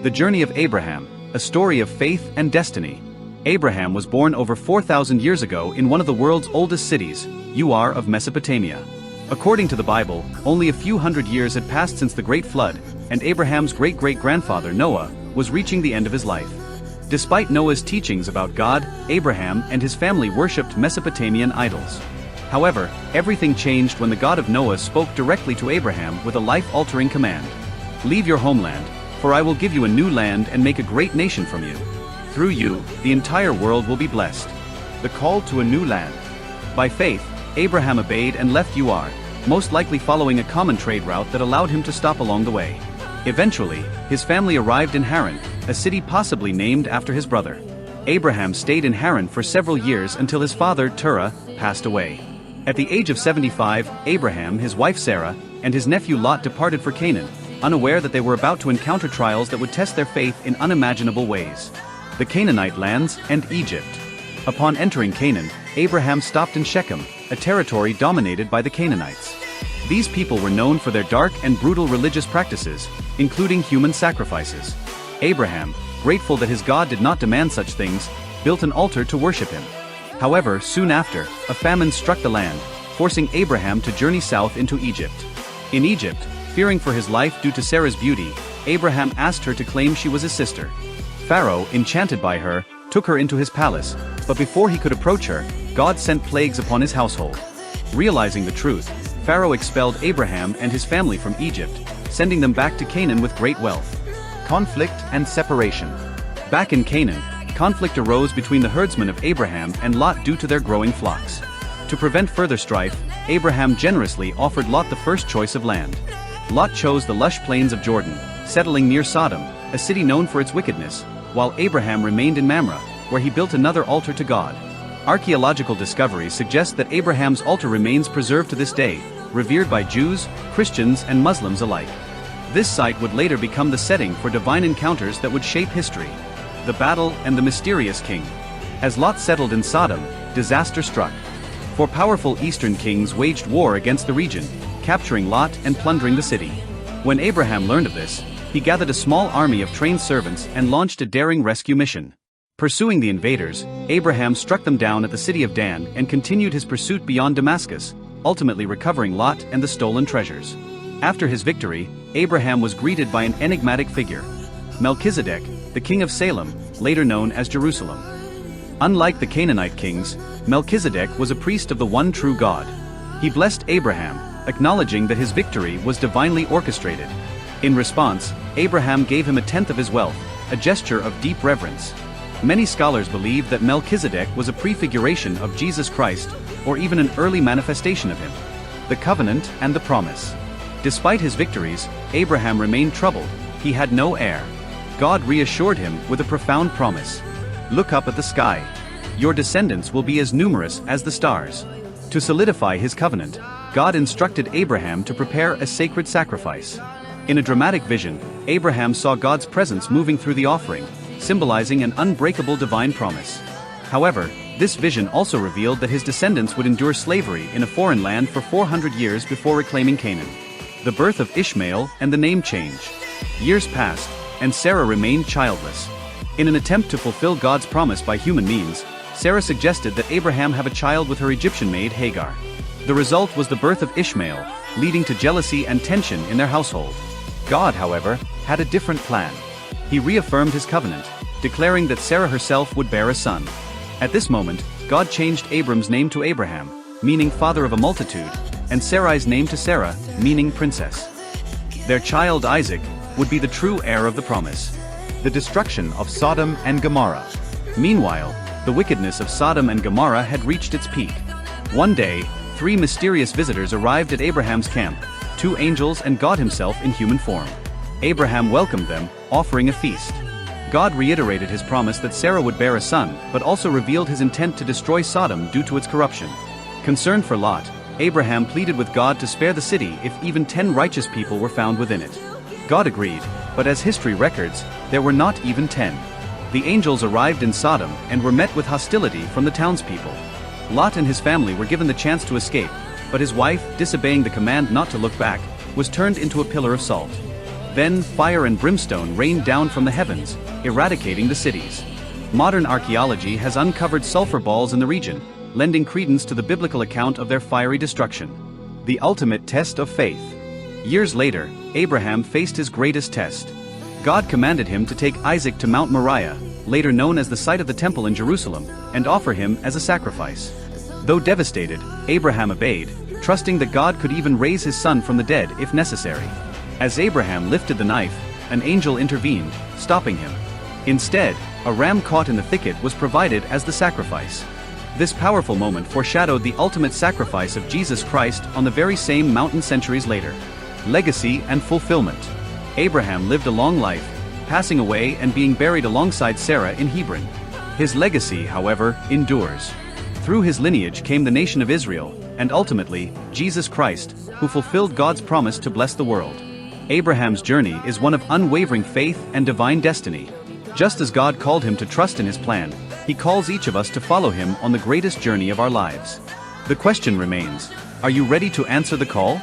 The journey of Abraham, a story of faith and destiny. Abraham was born over 4,000 years ago in one of the world's oldest cities, Ur of Mesopotamia. According to the Bible, only a few hundred years had passed since the Great Flood, and Abraham's great-great-grandfather Noah was reaching the end of his life. Despite Noah's teachings about God, Abraham and his family worshipped Mesopotamian idols. However, everything changed when the God of Noah spoke directly to Abraham with a life-altering command. "Leave your homeland, for I will give you a new land and make a great nation from you. Through you, the entire world will be blessed." The call to a new land. By faith, Abraham obeyed and left Ur, most likely following a common trade route that allowed him to stop along the way. Eventually, his family arrived in Haran, a city possibly named after his brother. Abraham stayed in Haran for several years until his father, Terah, passed away. At the age of 75, Abraham, his wife Sarah, and his nephew Lot departed for Canaan, unaware that they were about to encounter trials that would test their faith in unimaginable ways. The Canaanite lands and Egypt. Upon entering Canaan, Abraham stopped in Shechem, a territory dominated by the Canaanites. These people were known for their dark and brutal religious practices, including human sacrifices. Abraham, grateful that his God did not demand such things, built an altar to worship him. However, soon after, a famine struck the land, forcing Abraham to journey south into Egypt. In Egypt, fearing for his life due to Sarah's beauty, Abraham asked her to claim she was his sister. Pharaoh, enchanted by her, took her into his palace, but before he could approach her, God sent plagues upon his household. Realizing the truth, Pharaoh expelled Abraham and his family from Egypt, sending them back to Canaan with great wealth. Conflict and separation. Back in Canaan, conflict arose between the herdsmen of Abraham and Lot due to their growing flocks. To prevent further strife, Abraham generously offered Lot the first choice of land. Lot chose the lush plains of Jordan, settling near Sodom, a city known for its wickedness, while Abraham remained in Mamre, where he built another altar to God. Archaeological discoveries suggest that Abraham's altar remains preserved to this day, revered by Jews, Christians, and Muslims alike. This site would later become the setting for divine encounters that would shape history. The battle and the mysterious king. As Lot settled in Sodom, disaster struck. Four powerful eastern kings waged war against the region, capturing Lot and plundering the city. When Abraham learned of this, he gathered a small army of trained servants and launched a daring rescue mission. Pursuing the invaders, Abraham struck them down at the city of Dan and continued his pursuit beyond Damascus, ultimately recovering Lot and the stolen treasures. After his victory, Abraham was greeted by an enigmatic figure, Melchizedek, the king of Salem, later known as Jerusalem. Unlike the Canaanite kings, Melchizedek was a priest of the one true God. He blessed Abraham, acknowledging that his victory was divinely orchestrated. In response, Abraham gave him a tenth of his wealth, a gesture of deep reverence. Many scholars believe that Melchizedek was a prefiguration of Jesus Christ, or even an early manifestation of him. The covenant and the promise. Despite his victories, Abraham remained troubled. He had no heir. God reassured him with a profound promise. "Look up at the sky. Your descendants will be as numerous as the stars." To solidify his covenant, God instructed Abraham to prepare a sacred sacrifice. In a dramatic vision, Abraham saw God's presence moving through the offering, symbolizing an unbreakable divine promise. However, this vision also revealed that his descendants would endure slavery in a foreign land for 400 years before reclaiming Canaan. The birth of Ishmael and the name change. Years passed, and Sarah remained childless. In an attempt to fulfill God's promise by human means, Sarah suggested that Abraham have a child with her Egyptian maid Hagar. The result was the birth of Ishmael, leading to jealousy and tension in their household. God, however, had a different plan. He reaffirmed his covenant, declaring that Sarah herself would bear a son. At this moment, God changed Abram's name to Abraham, meaning father of a multitude, and Sarai's name to Sarah, meaning princess. Their child Isaac would be the true heir of the promise. The destruction of Sodom and Gomorrah. Meanwhile, the wickedness of Sodom and Gomorrah had reached its peak. One day, 3 mysterious visitors arrived at Abraham's camp, 2 angels and God himself in human form. Abraham welcomed them, offering a feast. God reiterated his promise that Sarah would bear a son, but also revealed his intent to destroy Sodom due to its corruption. Concerned for Lot, Abraham pleaded with God to spare the city if even 10 righteous people were found within it. God agreed, but as history records, there were not even 10. The angels arrived in Sodom and were met with hostility from the townspeople. Lot and his family were given the chance to escape, but his wife, disobeying the command not to look back, was turned into a pillar of salt. Then fire and brimstone rained down from the heavens, eradicating the cities. Modern archaeology has uncovered sulfur balls in the region, lending credence to the biblical account of their fiery destruction. The ultimate test of faith. Years later, Abraham faced his greatest test. God commanded him to take Isaac to Mount Moriah, later known as the site of the temple in Jerusalem, and offer him as a sacrifice. Though devastated, Abraham obeyed, trusting that God could even raise his son from the dead if necessary. As Abraham lifted the knife, an angel intervened, stopping him. Instead, a ram caught in the thicket was provided as the sacrifice. This powerful moment foreshadowed the ultimate sacrifice of Jesus Christ on the very same mountain centuries later. Legacy and fulfillment. Abraham lived a long life, passing away and being buried alongside Sarah in Hebron. His legacy, however, endures. Through his lineage came the nation of Israel, and ultimately, Jesus Christ, who fulfilled God's promise to bless the world. Abraham's journey is one of unwavering faith and divine destiny. Just as God called him to trust in his plan, he calls each of us to follow him on the greatest journey of our lives. The question remains, are you ready to answer the call?